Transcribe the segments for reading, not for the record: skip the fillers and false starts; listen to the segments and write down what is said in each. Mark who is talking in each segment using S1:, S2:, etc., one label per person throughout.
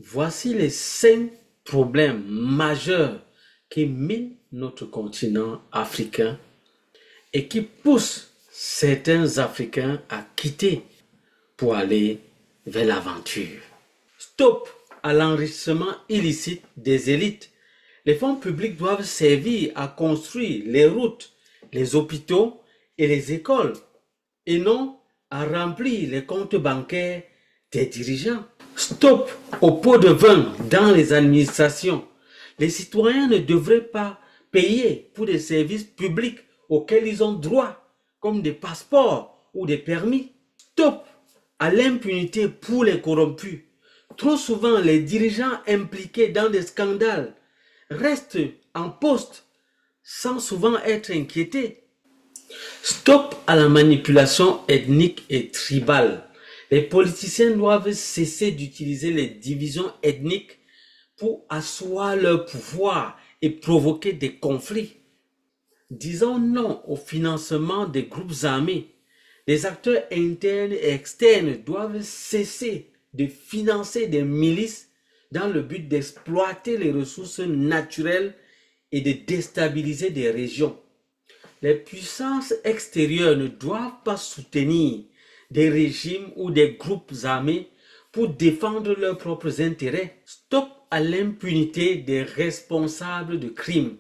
S1: Voici les 5 problèmes majeurs qui minent notre continent africain et qui poussent certains Africains à quitter pour aller vers l'aventure. Stop à l'enrichissement illicite des élites. Les fonds publics doivent servir à construire les routes, les hôpitaux et les écoles, et non à remplir les comptes bancaires des dirigeants. Stop aux pots de vin dans les administrations. Les citoyens ne devraient pas payer pour des services publics auxquels ils ont droit, comme des passeports ou des permis. Stop à l'impunité pour les corrompus. Trop souvent, les dirigeants impliqués dans des scandales restent en poste sans souvent être inquiétés. Stop à la manipulation ethnique et tribale. Les politiciens doivent cesser d'utiliser les divisions ethniques pour asseoir leur pouvoir et provoquer des conflits. Disons non au financement des groupes armés. Les acteurs internes et externes doivent cesser de financer des milices dans le but d'exploiter les ressources naturelles et de déstabiliser des régions. Les puissances extérieures ne doivent pas soutenir des régimes ou des groupes armés pour défendre leurs propres intérêts. Stop à l'impunité des responsables de crimes.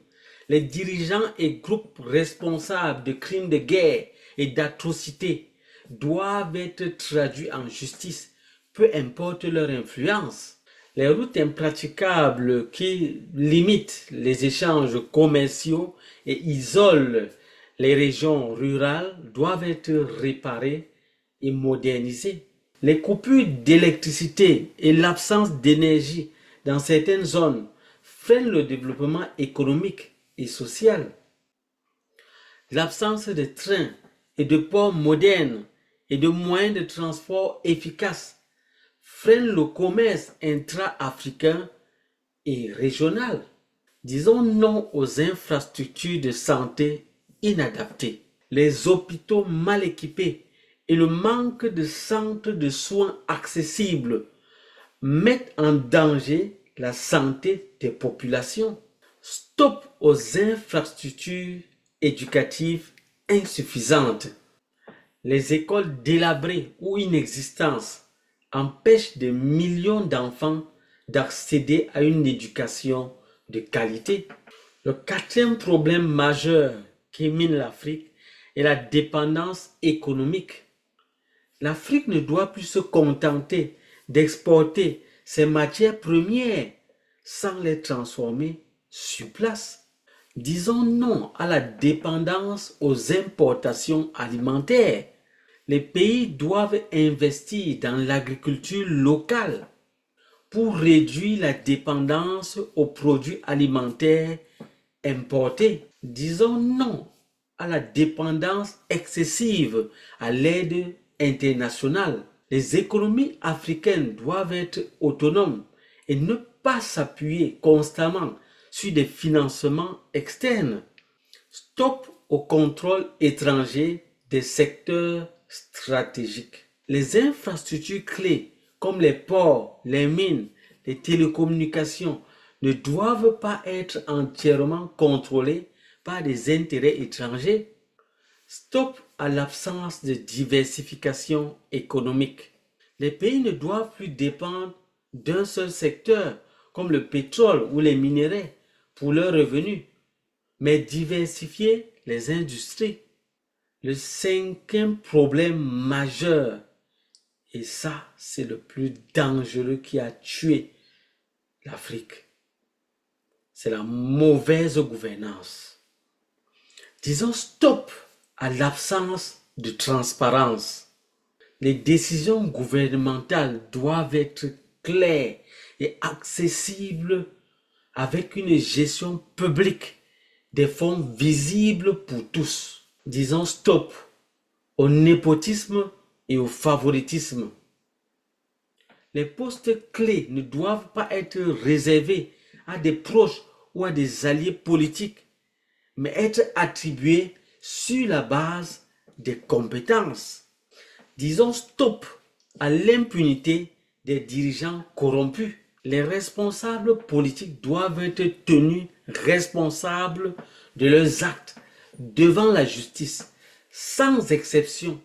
S1: Les dirigeants et groupes responsables de crimes de guerre et d'atrocités doivent être traduits en justice, peu importe leur influence. Les routes impraticables qui limitent les échanges commerciaux et isolent les régions rurales doivent être réparées et modernisées. Les coupures d'électricité et l'absence d'énergie dans certaines zones freinent le développement économique et social. L'absence de trains et de ports modernes et de moyens de transport efficaces freine le commerce intra-africain et régional. Disons non aux infrastructures de santé inadaptées, les hôpitaux mal équipés et le manque de centres de soins accessibles mettent en danger la santé des populations. Stop aux infrastructures éducatives insuffisantes. Les écoles délabrées ou inexistantes empêchent des millions d'enfants d'accéder à une éducation de qualité. Le 4e problème majeur qui mine l'Afrique est la dépendance économique. L'Afrique ne doit plus se contenter d'exporter ses matières premières sans les transformer sur place. Disons non à la dépendance aux importations alimentaires. Les pays doivent investir dans l'agriculture locale pour réduire la dépendance aux produits alimentaires importés. Disons non à la dépendance excessive à l'aide internationale. Les économies africaines doivent être autonomes et ne pas s'appuyer constamment sur des financements externes. Stop au contrôle étranger des secteurs stratégiques. Les infrastructures clés comme les ports, les mines, les télécommunications ne doivent pas être entièrement contrôlées par des intérêts étrangers. Stop à l'absence de diversification économique. Les pays ne doivent plus dépendre d'un seul secteur comme le pétrole ou les minerais pour leurs revenus, mais diversifier les industries. Le 5e problème majeur, et ça c'est le plus dangereux qui a tué l'Afrique, c'est la mauvaise gouvernance. Disons stop à l'absence de transparence. Les décisions gouvernementales doivent être claires et accessibles avec une gestion publique des fonds visibles pour tous. Disons stop au népotisme et au favoritisme. Les postes clés ne doivent pas être réservés à des proches ou à des alliés politiques, mais être attribués sur la base des compétences. Disons stop à l'impunité des dirigeants corrompus. Les responsables politiques doivent être tenus responsables de leurs actes devant la justice, sans exception.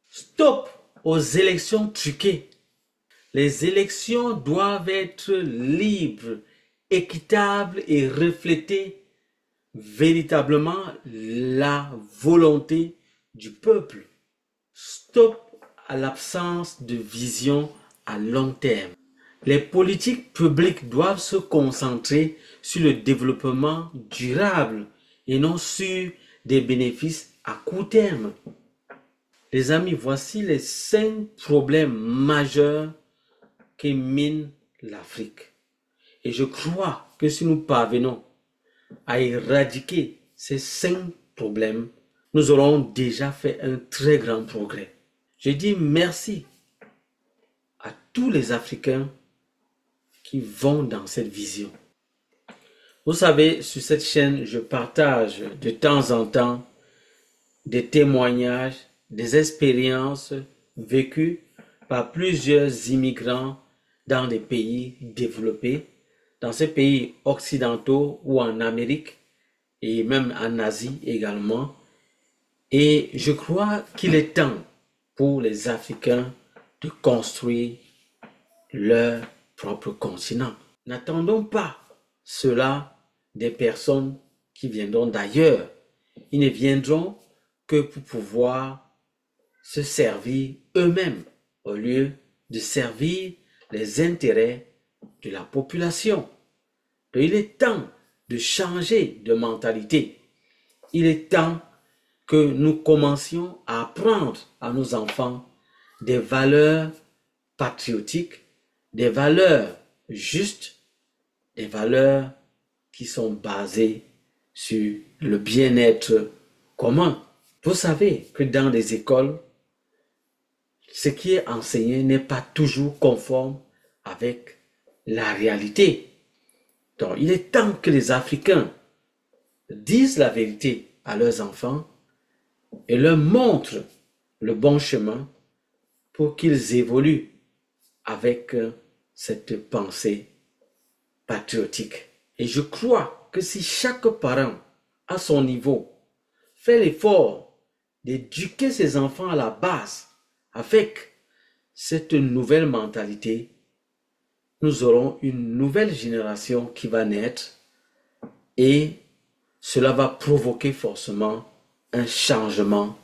S1: Stop aux élections truquées. Les élections doivent être libres, équitables et refléter véritablement la volonté du peuple. Stop à l'absence de vision à long terme. Les politiques publiques doivent se concentrer sur le développement durable et non sur des bénéfices à court terme. Les amis, voici les 5 problèmes majeurs qui minent l'Afrique. Et je crois que si nous parvenons à éradiquer ces 5 problèmes, nous aurons déjà fait un très grand progrès. Je dis merci à tous les Africains qui vont dans cette vision. Vous savez, sur cette chaîne, je partage de temps en temps des témoignages, des expériences vécues par plusieurs immigrants dans des pays développés, dans ces pays occidentaux ou en Amérique et même en Asie également. Et je crois qu'il est temps pour les Africains de construire leur propre continent. N'attendons pas cela des personnes qui viendront d'ailleurs. Ils ne viendront que pour pouvoir se servir eux-mêmes au lieu de servir les intérêts de la population. Donc, il est temps de changer de mentalité. Il est temps que nous commencions à apprendre à nos enfants des valeurs patriotiques, des valeurs justes, des valeurs qui sont basées sur le bien-être commun. Vous savez que dans les écoles, ce qui est enseigné n'est pas toujours conforme avec la réalité. Donc, il est temps que les Africains disent la vérité à leurs enfants et leur montrent le bon chemin pour qu'ils évoluent avec cette pensée patriotique. Et je crois que si chaque parent, à son niveau, fait l'effort d'éduquer ses enfants à la base avec cette nouvelle mentalité, nous aurons une nouvelle génération qui va naître et cela va provoquer forcément un changement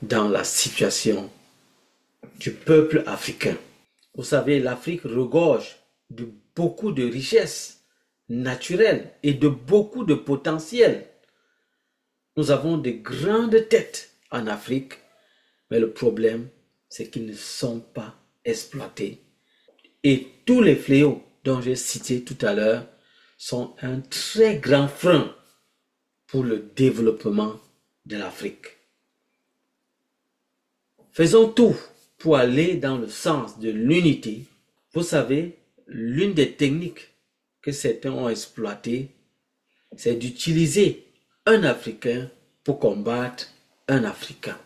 S1: dans la situation du peuple africain. Vous savez, l'Afrique regorge de beaucoup de richesses naturelles et de beaucoup de potentiel. Nous avons de grandes têtes en Afrique, mais le problème, c'est qu'ils ne sont pas exploités. Et tous les fléaux dont j'ai cité tout à l'heure sont un très grand frein pour le développement de l'Afrique. Faisons tout pour aller dans le sens de l'unité. Vous savez, l'une des techniques que certains ont exploitées, c'est d'utiliser un Africain pour combattre un Africain.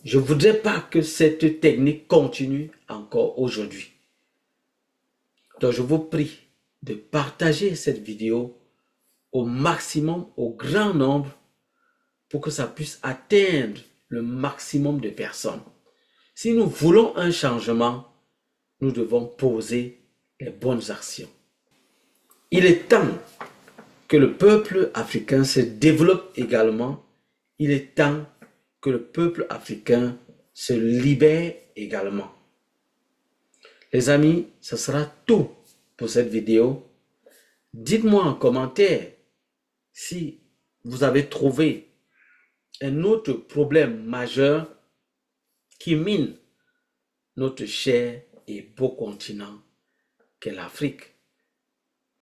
S1: Je ne voudrais pas que cette technique continue encore aujourd'hui. Donc je vous prie de partager cette vidéo au maximum, au grand nombre, pour que ça puisse atteindre le maximum de personnes. Si nous voulons un changement, nous devons poser les bonnes actions. Il est temps que le peuple africain se développe également. Il est temps que le peuple africain se libère également. Les amis, ce sera tout pour cette vidéo. Dites-moi en commentaire si vous avez trouvé un autre problème majeur qui mine notre cher et beau continent qu'est l'Afrique.